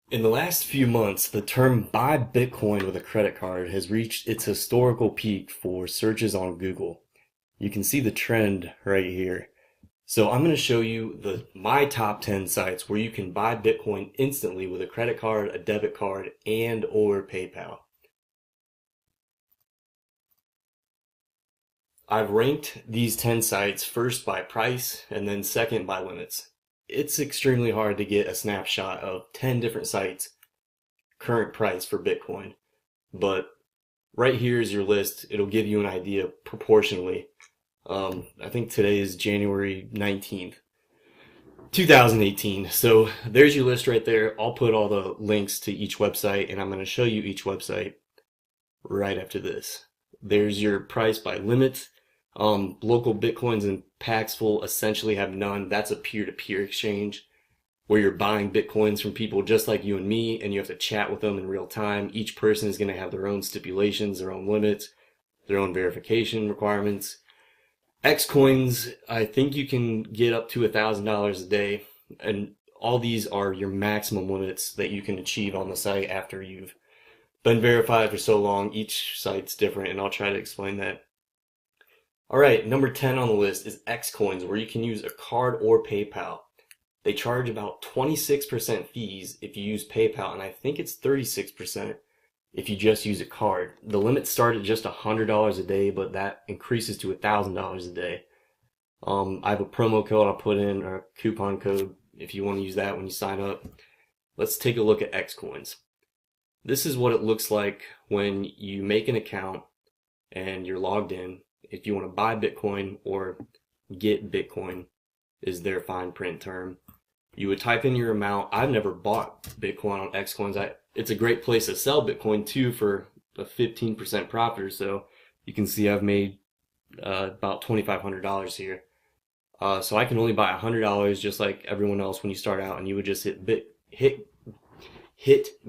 In the last few months, the term buy Bitcoin with a credit card has reached its historical peak for searches on Google. You can see the trend right here. So I'm going to show you my top 10 sites where you can buy Bitcoin instantly with a credit card, a debit card, and or PayPal. I've ranked these 10 sites first by price and then second by limits. It's extremely hard to get a snapshot of 10 different sites current price for Bitcoin. But right here is your list. It'll give you an idea proportionally. I think today is January 19th, 2018. So there's your list right there. I'll put all the links to each website and I'm going to show you each website right after this. There's your price by limit. Local Bitcoins and Paxful essentially have none. That's a peer-to-peer exchange where you're buying Bitcoins from people just like you and me, and you have to chat with them in real time. Each person is going to have their own stipulations, their own limits, their own verification requirements. Xcoins, I think you can get up to $1,000 a day, and all these are your maximum limits that you can achieve on the site after you've been verified for so long. Each site's different, and I'll try to explain that. All right, number 10 on the list is Xcoins, where you can use a card or PayPal. They charge about 26% fees if you use PayPal, and I think it's 36% if you just use a card. The limit started at just $100 a day, but that increases to $1,000 a day. I have a promo code I'll put in, or a coupon code, if you want to use that when you sign up. Let's take a look at Xcoins. This is what it looks like when you make an account and you're logged in. If you want to buy Bitcoin or get Bitcoin is their fine print term. You would type in your amount. I've never bought Bitcoin on Xcoins. It's a great place to sell Bitcoin too for a 15% profit or so. You can see I've made about $2,500 here. So I can only buy $100 just like everyone else when you start out, and you would just hit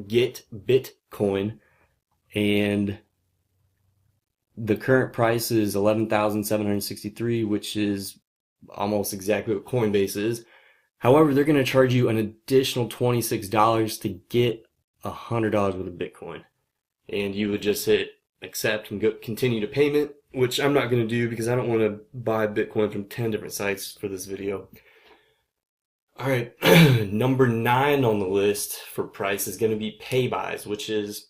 get Bitcoin, and the current price is 11,763, which is almost exactly what Coinbase is. However, they're going to charge you an additional $26 to get $100 worth of Bitcoin. And you would just hit accept and continue to payment, which I'm not going to do because I don't want to buy Bitcoin from 10 different sites for this video. All right, number 9 on the list for price is going to be Paybuyz, which is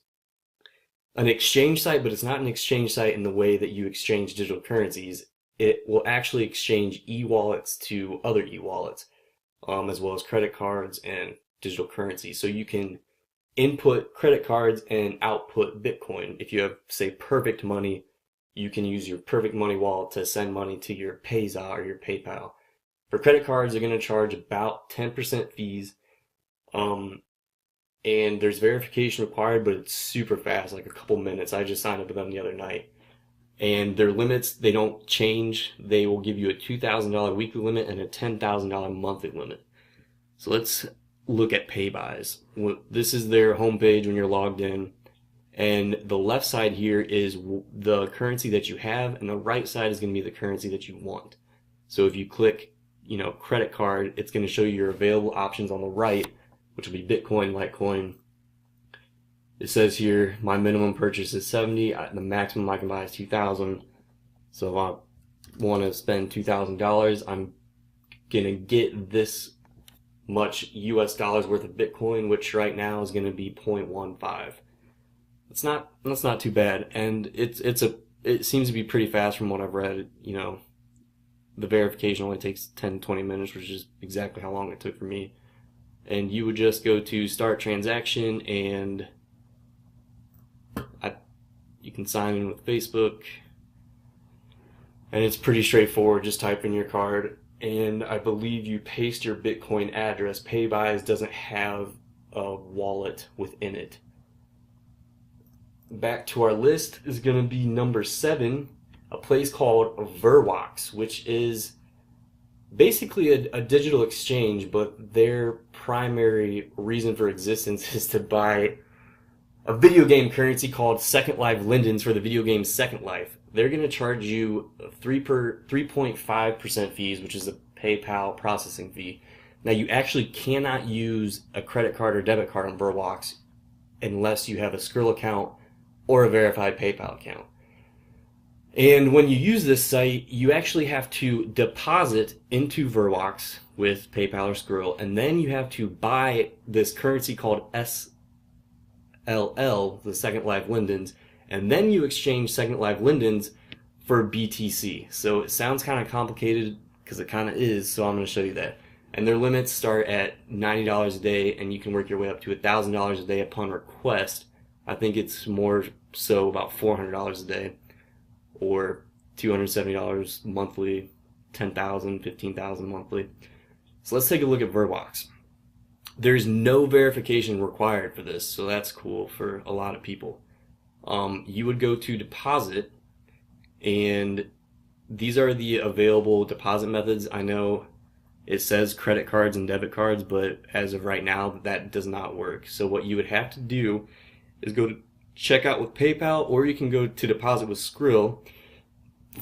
an exchange site, but it's not an exchange site in the way that you exchange digital currencies. It will actually exchange e-wallets to other e-wallets, as well as credit cards and digital currency. So you can input credit cards and output Bitcoin. If you have, say, Perfect Money, you can use your Perfect Money wallet to send money to your Payza or your PayPal. For credit cards, they're going to charge about 10% fees. And there's verification required, but it's super fast, like a couple minutes. I just signed up with them the other night. And their limits, they don't change. They will give you a $2,000 weekly limit and a $10,000 monthly limit. So let's look at Paybuyz. This is their homepage when you're logged in. And the left side here is the currency that you have, and the right side is going to be the currency that you want. So if you click, credit card, it's going to show you your available options on the right, which will be Bitcoin, Litecoin. It says here, my minimum purchase is 70. The maximum I can buy is 2,000. So if I want to spend $2,000, I'm gonna get this much US dollars worth of Bitcoin, which right now is gonna be 0.15. That's not too bad, and it seems to be pretty fast from what I've read. The verification only takes 10-20 minutes, which is exactly how long it took for me. And you would just go to start transaction, and you can sign in with Facebook, and it's pretty straightforward. Just type in your card, and I believe you paste your Bitcoin address. Paybuyz doesn't have a wallet within it. Back to our list is going to be number 7, a place called Verwox, which is basically a digital exchange, but their primary reason for existence is to buy a video game currency called Second Life Lindens for the video game Second Life. They're going to charge you 3.5% fees, which is a PayPal processing fee. Now you actually cannot use a credit card or debit card on Verwox unless you have a Skrill account or a verified PayPal account. And when you use this site, you actually have to deposit into Verwox with PayPal or Skrill, and then you have to buy this currency called SLL, the Second Life Lindens, and then you exchange Second Life Lindens for BTC. So it sounds kind of complicated because it kind of is, so I'm going to show you that. And their limits start at $90 a day, and you can work your way up to $1,000 a day upon request. I think it's more so about $400 a day, or $270 monthly, $10,000, $15,000 monthly. So let's take a look at Verwox. There's no verification required for this, so that's cool for a lot of people. You would go to deposit, and these are the available deposit methods. I know it says credit cards and debit cards, but as of right now, that does not work. So what you would have to do is go to checkout with PayPal, or you can go to deposit with Skrill,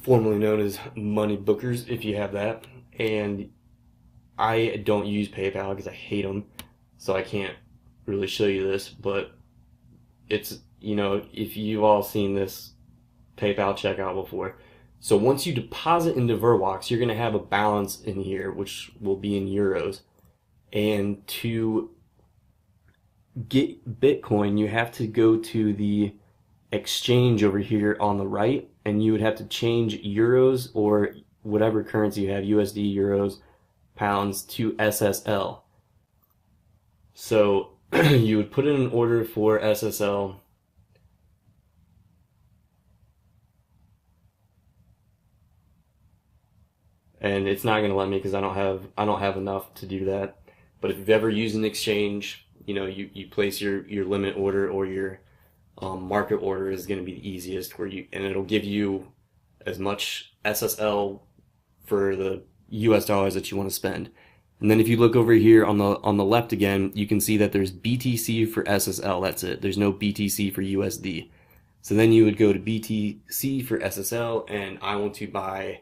formerly known as Money Bookers, if you have that. And I don't use PayPal because I hate them, so I can't really show you this, but it's, you know, if you've all seen this PayPal checkout before. So once you deposit into Verwox, you're going to have a balance in here, which will be in euros. And to get Bitcoin, you have to go to the exchange over here on the right, and you would have to change euros or whatever currency you have, USD, euros, pounds, to SSL. So you would put in an order for SSL. And it's not going to let me because I don't have enough to do that. But if you've ever used an exchange, you know, you place your limit order, or your market order is going to be the easiest, and it'll give you as much SSL for the US dollars that you want to spend. And then if you look over here on the left again, you can see that there's BTC for SSL. That's it. There's no BTC for USD. So then you would go to BTC for SSL, and I want to buy.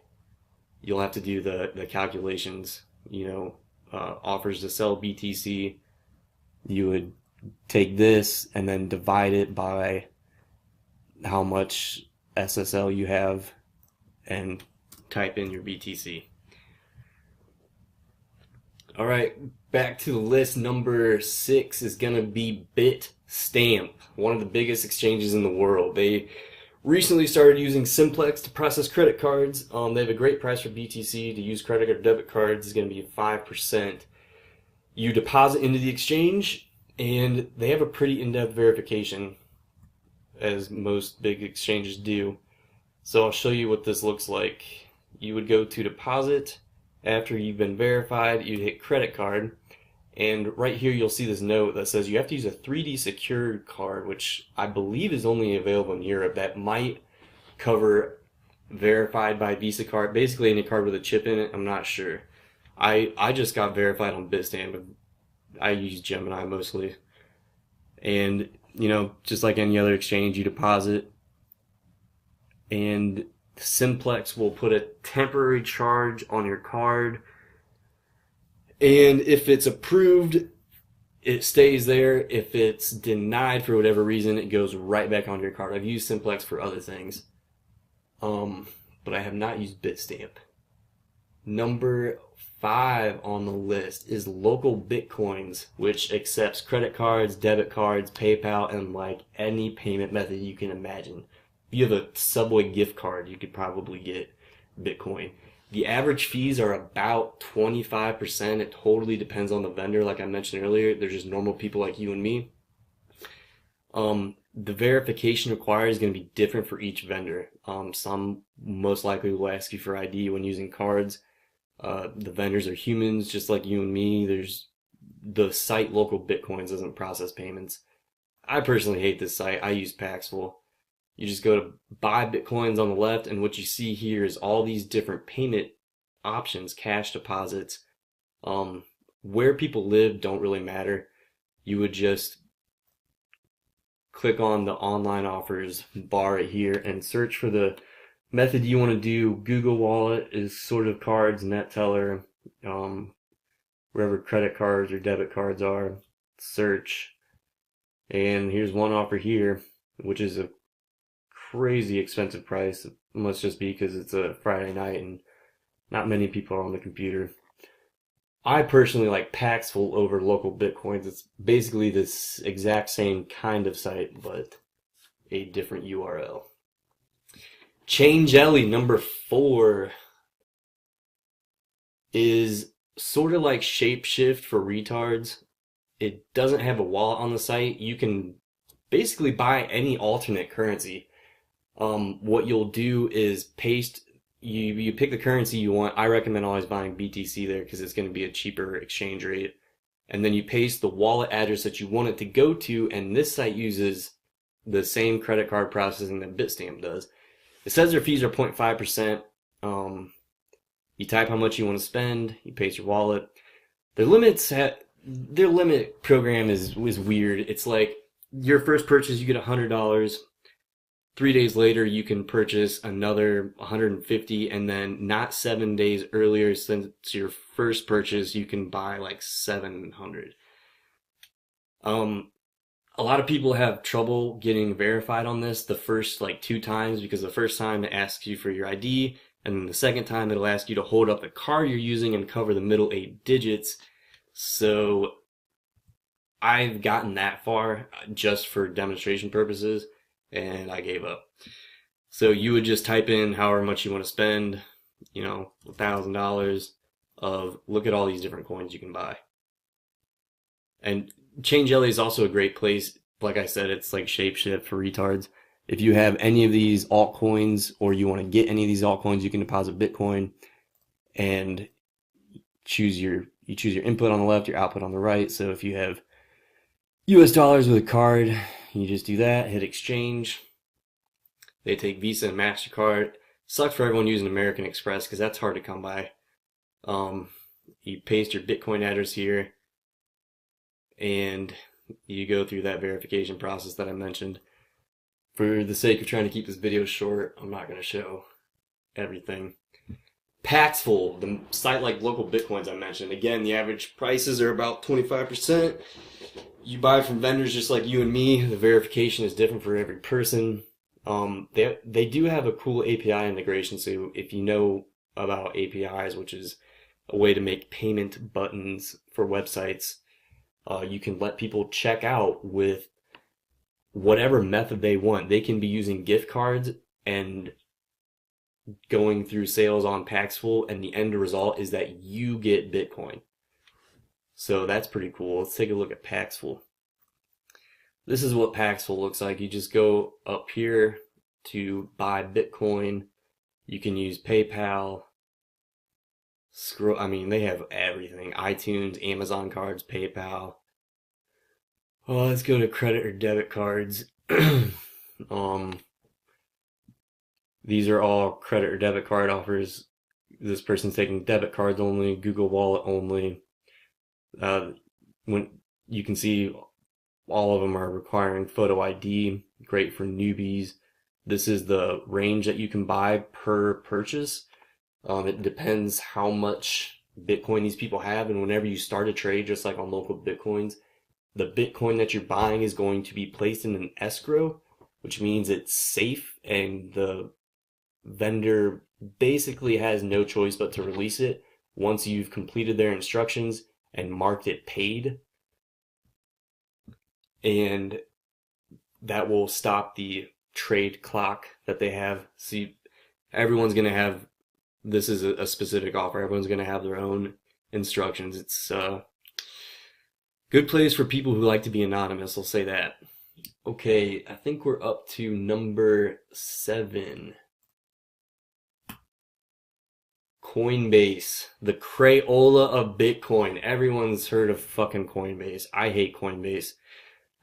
You'll have to do the calculations, you know, offers to sell BTC. You would take this and then divide it by how much SSL you have and type in your BTC. All right, back to the list. Number 6 is going to be Bitstamp, one of the biggest exchanges in the world. They recently started using Simplex to process credit cards. They have a great price for BTC. To use credit or debit cards is going to be 5%. You deposit into the exchange, and they have a pretty in-depth verification, as most big exchanges do. So I'll show you what this looks like. You would go to deposit. After you've been verified, you hit credit card. And right here you'll see this note that says you have to use a 3D secured card, which I believe is only available in Europe. That might cover verified by Visa card, basically any card with a chip in it. I'm not sure. I just got verified on Bitstamp. I use Gemini mostly. And, you know, just like any other exchange, you deposit, and Simplex will put a temporary charge on your card. And if it's approved, it stays there. If it's denied for whatever reason, it goes right back onto your card. I've used Simplex for other things, but I have not used Bitstamp. Number 5 on the list is Local Bitcoins, which accepts credit cards, debit cards, PayPal, and like any payment method you can imagine. If you have a Subway gift card, you could probably get Bitcoin. The average fees are about 25%. It totally depends on the vendor. Like I mentioned earlier, they're just normal people like you and me. The verification required is going to be different for each vendor. Some most likely will ask you for ID when using cards. The vendors are humans just like you and me. There's the site Local Bitcoins doesn't process payments. I personally hate this site. I use Paxful. You just go to buy Bitcoins on the left, and what you see here is all these different payment options, cash deposits. Where people live don't really matter. You would just click on the online offers bar right here and search for the method you want to do. Google Wallet is sort of cards, NetTeller, wherever credit cards or debit cards are, search, and here's one offer here, which is a crazy expensive price. It must just be because it's a Friday night and not many people are on the computer. I personally like Paxful over local Bitcoins. It's basically this exact same kind of site, but a different URL. Chain Jelly number 4 is sort of like Shapeshift for retards. It doesn't have a wallet on the site. You can basically buy any alternate currency. What you'll do is paste, you pick the currency you want. I recommend always buying BTC there because it's going to be a cheaper exchange rate. And then you paste the wallet address that you want it to go to, and this site uses the same credit card processing that Bitstamp does. It says their fees are 0.5%. You type how much you want to spend, you paste your wallet. Their limit program is weird. It's like your first purchase, you get $100. 3 days later, you can purchase another $150, and then not 7 days earlier since your first purchase, you can buy like $700. A lot of people have trouble getting verified on this the first like 2 times, because the first time it asks you for your ID, and then the second time it'll ask you to hold up the card you're using and cover the middle 8 digits. So I've gotten that far just for demonstration purposes, and I gave up. So you would just type in however much you want to spend, $1,000 of, look at all these different coins you can buy. And Chain Jelly is also a great place. Like I said, it's like Shapeshift for retards. If you have any of these altcoins, or you want to get any of these altcoins, you can deposit Bitcoin and choose your input on the left, your output on the right. So if you have US dollars with a card, you just do that, hit exchange. They take Visa and MasterCard. Sucks for everyone using American Express because that's hard to come by. You paste your Bitcoin address here, and you go through that verification process that I mentioned. For the sake of trying to keep this video short, I'm not going to show everything. Paxful, the site like local Bitcoins I mentioned. Again, the average prices are about 25%. You buy from vendors just like you and me. The verification is different for every person. They do have a cool API integration, so if you know about APIs, which is a way to make payment buttons for websites, you can let people check out with whatever method they want. They can be using gift cards and going through sales on Paxful, and the end result is that you get Bitcoin. So that's pretty cool. Let's take a look at Paxful. This is what Paxful looks like. You just go up here to buy Bitcoin. You can use PayPal. They have everything. iTunes, Amazon cards, PayPal. Well, let's go to credit or debit cards. These are all credit or debit card offers. This person's taking debit cards only, Google Wallet only. When you can see all of them are requiring photo ID, great for newbies. This is the range that you can buy per purchase. It depends how much Bitcoin these people have, and whenever you start a trade, just like on local Bitcoins, the Bitcoin that you're buying is going to be placed in an escrow, which means it's safe, and the vendor basically has no choice but to release it once you've completed their instructions and marked it paid. And that will stop the trade clock that they have. See, everyone's going to have, this is a specific offer. Everyone's going to have their own instructions. It's a good place for people who like to be anonymous, I'll say that. Okay, I think we're up to number 7. Coinbase, the Crayola of Bitcoin. Everyone's heard of fucking Coinbase. I hate Coinbase.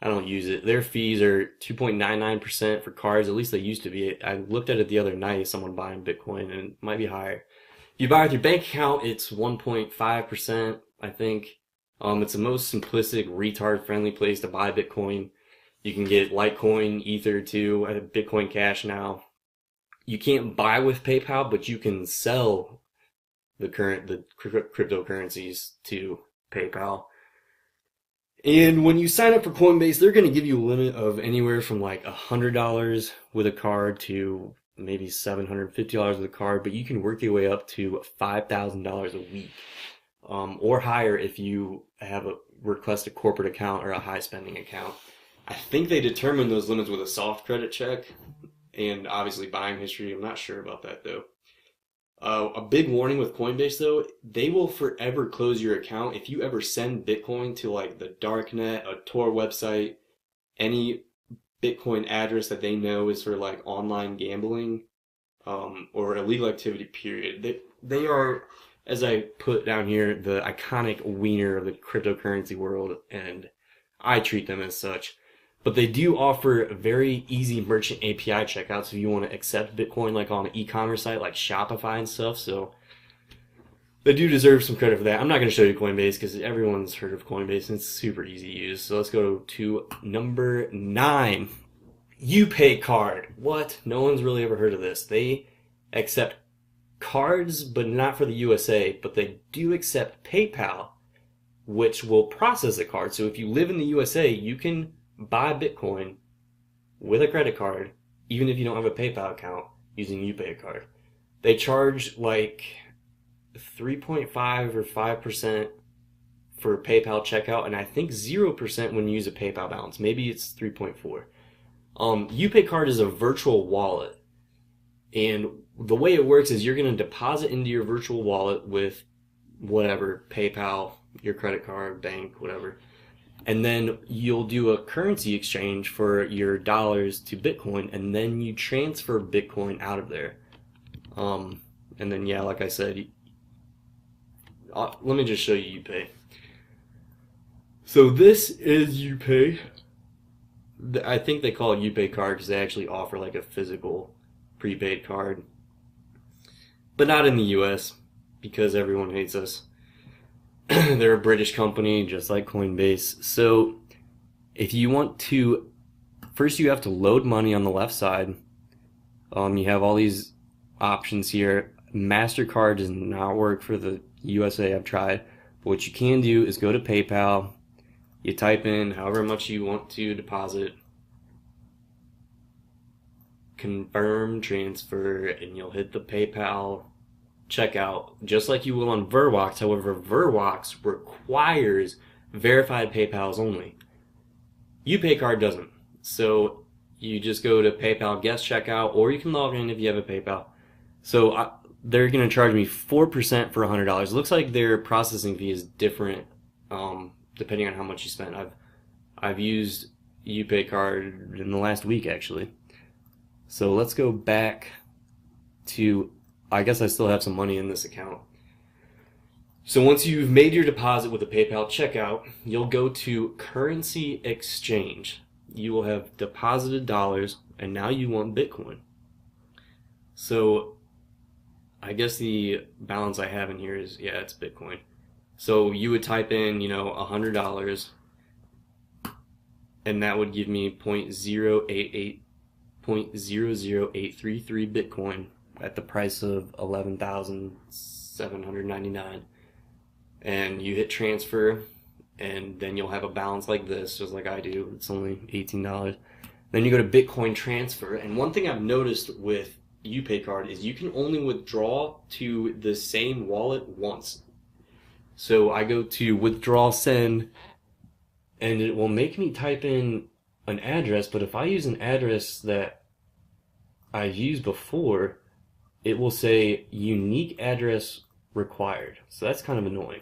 I don't use it. Their fees are 2.99% for cards. At least they used to be. I looked at it the other night, someone buying Bitcoin, and it might be higher. If you buy with your bank account, it's 1.5%, I think. It's the most simplistic, retard-friendly place to buy Bitcoin. You can get Litecoin, Ether too. I have Bitcoin Cash now. You can't buy with PayPal, but you can sell the cryptocurrencies too. PayPal. And when you sign up for Coinbase, they're going to give you a limit of anywhere from like $100 with a card to maybe $750 with a card, but you can work your way up to $5,000 a week, or higher if you have a request a corporate account or a high spending account. I think they determine those limits with a soft credit check and obviously buying history. I'm not sure about that though. A big warning with Coinbase though, they will forever close your account if you ever send Bitcoin to like the darknet, a Tor website, any Bitcoin address that they know is for like online gambling, or illegal activity, period. They are, as I put down here, the iconic wiener of the cryptocurrency world, and I treat them as such. But they do offer very easy merchant API checkouts if you want to accept Bitcoin like on an e-commerce site like Shopify and stuff. So they do deserve some credit for that. I'm not going to show you Coinbase because everyone's heard of Coinbase and it's super easy to use. So let's go to number 9. UPay card. What? No one's really ever heard of this. They accept cards, but not for the USA, but they do accept PayPal, which will process a card. So if you live in the USA, you can buy Bitcoin with a credit card, even if you don't have a PayPal account, using UPay card. They charge like 3.5 or 5% for PayPal checkout, and I think 0% when you use a PayPal balance. Maybe it's 3.4. UPay card is a virtual wallet, and the way it works is you're going to deposit into your virtual wallet with whatever, PayPal, your credit card, bank, whatever. And then you'll do a currency exchange for your dollars to Bitcoin, and then you transfer Bitcoin out of there. And then, yeah, like I said, let me just show you UPay. So this is UPay. I think they call it UPay card because they actually offer like a physical prepaid card. But not in the US because everyone hates us. They're a British company, just like Coinbase. So if you want to, first you have to load money on the left side. You have all these options here. MasterCard does not work for the USA. I've tried. But what you can do is go to PayPal. You type in however much you want to deposit. Confirm transfer, and you'll hit the PayPal checkout just like you will on Verwox. However, Verwox requires verified PayPals only. UPay card doesn't. So you just go to PayPal guest checkout, or you can log in if you have a PayPal. So they're going to charge me 4% for $100. It looks like their processing fee is different depending on how much you spend. I've used UPay card in the last week actually. So let's go back to, I guess I still have some money in this account. So once you've made your deposit with a PayPal checkout, you'll go to currency exchange. You will have deposited dollars, and now you want Bitcoin. So I guess the balance I have in here is, yeah, it's Bitcoin. So you would type in, $100, and that would give me 0.00833 Bitcoin at the price of $11,799. And you hit transfer, and then you'll have a balance like this, just like I do. It's only $18. Then you go to Bitcoin transfer, and one thing I've noticed with UPay card is you can only withdraw to the same wallet once. So I go to withdraw send, and it will make me type in an address, but if I use an address that I've used before, it will say unique address required. So that's kind of annoying.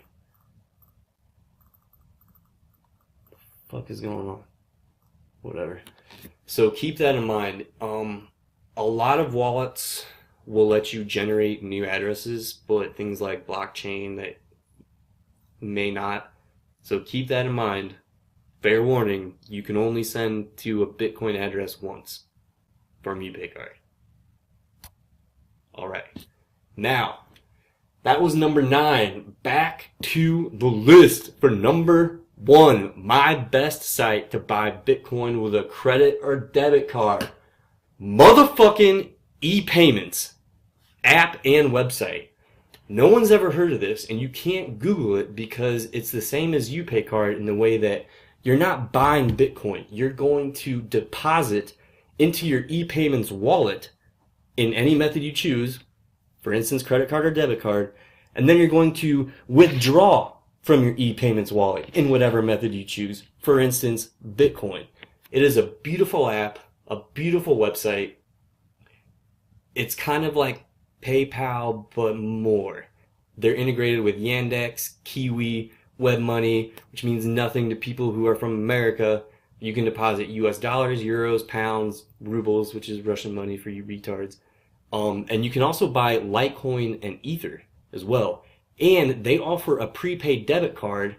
What the fuck is going on? Whatever. So keep that in mind. A lot of wallets will let you generate new addresses, but things like blockchain that may not. So keep that in mind. Fair warning, you can only send to a Bitcoin address once from UPay card. Alright. Now, that was number 9. Back to the list for number 1. My best site to buy Bitcoin with a credit or debit card. Motherfucking ePayments app and website. No one's ever heard of this, and you can't Google it because it's the same as UPayCard in the way that you're not buying Bitcoin. You're going to deposit into your ePayments wallet in any method you choose, for instance, credit card or debit card, and then you're going to withdraw from your ePayments wallet in whatever method you choose, for instance, Bitcoin. It is a beautiful app, a beautiful website. It's kind of like PayPal, but more. They're integrated with Yandex, Kiwi, WebMoney, which means nothing to people who are from America. You can deposit US dollars, euros, pounds, rubles, which is Russian money for you retards. And you can also buy Litecoin and Ether as well. And they offer a prepaid debit card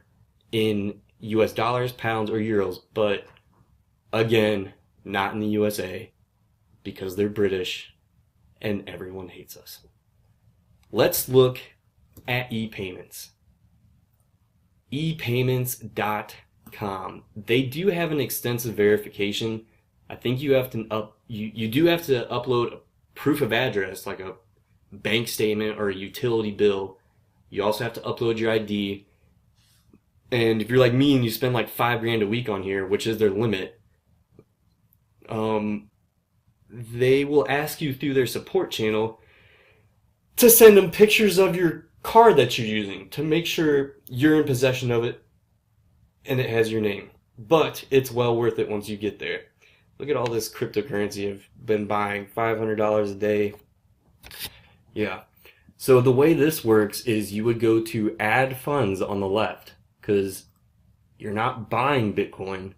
in US dollars, pounds, or euros, but again, not in the USA because they're British and everyone hates us. Let's look at ePayments. ePayments.com. They do have an extensive verification. I think you have to you do have to upload a proof of address, like a bank statement or a utility bill. You also have to upload your ID. And if you're like me and you spend like $5,000 a week on here, which is their limit, they will ask you through their support channel to send them pictures of your card that you're using to make sure you're in possession of it and it has your name. But it's well worth it once you get there. Look at all this cryptocurrency I've been buying, $500 a day. Yeah. So the way this works is you would go to add funds on the left because you're not buying Bitcoin,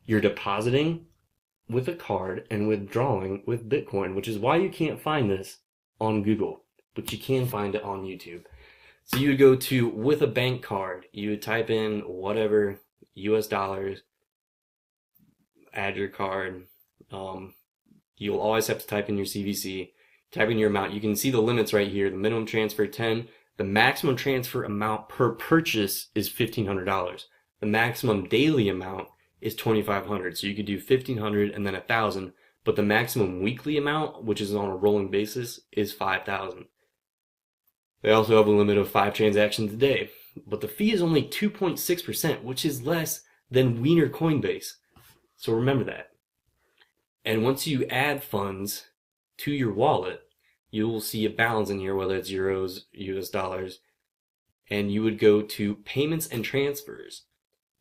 you're depositing with a card and withdrawing with Bitcoin, which is why you can't find this on Google, but you can find it on YouTube. So you would go to with a bank card, you would type in whatever, US dollars, add your card. You'll always have to type in your CVC, type in your amount. You can see the limits right here. The minimum transfer 10, the maximum transfer amount per purchase is $1,500. The maximum daily amount is $2,500. So you could do $1,500 and then $1,000, but the maximum weekly amount, which is on a rolling basis, is $5,000. They also have a limit of 5 transactions a day, but the fee is only 2.6%, which is less than Wiener Coinbase. So remember that. And once you add funds to your wallet, you will see a balance in here, whether it's euros, US dollars, and you would go to payments and transfers.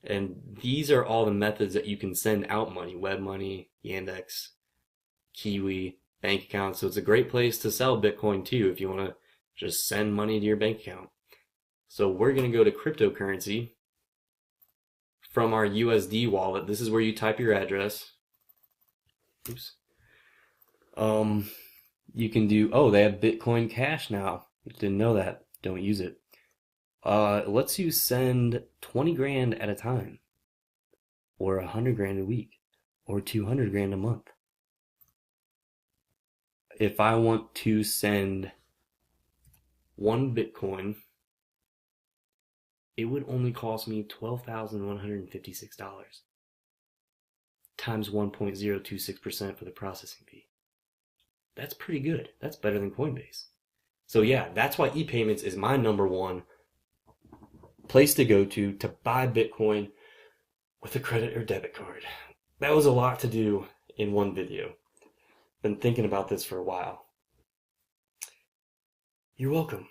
And these are all the methods that you can send out money: WebMoney, Yandex, Kiwi, bank accounts. So it's a great place to sell Bitcoin too if you want to just send money to your bank account. So we're going to go to cryptocurrency from our USD wallet. This is where you type your address. Oops. You can do, oh, they have Bitcoin Cash now. Didn't know that. Don't use it. It lets you send 20 grand at a time, or 100 grand a week, or 200 grand a month. If I want to send 1 Bitcoin, it would only cost me $12,156 times 1.026% for the processing fee. That's pretty good. That's better than Coinbase. So yeah, that's why ePayments is my number one place to go to buy Bitcoin with a credit or debit card. That was a lot to do in one video. Been thinking about this for a while. You're welcome.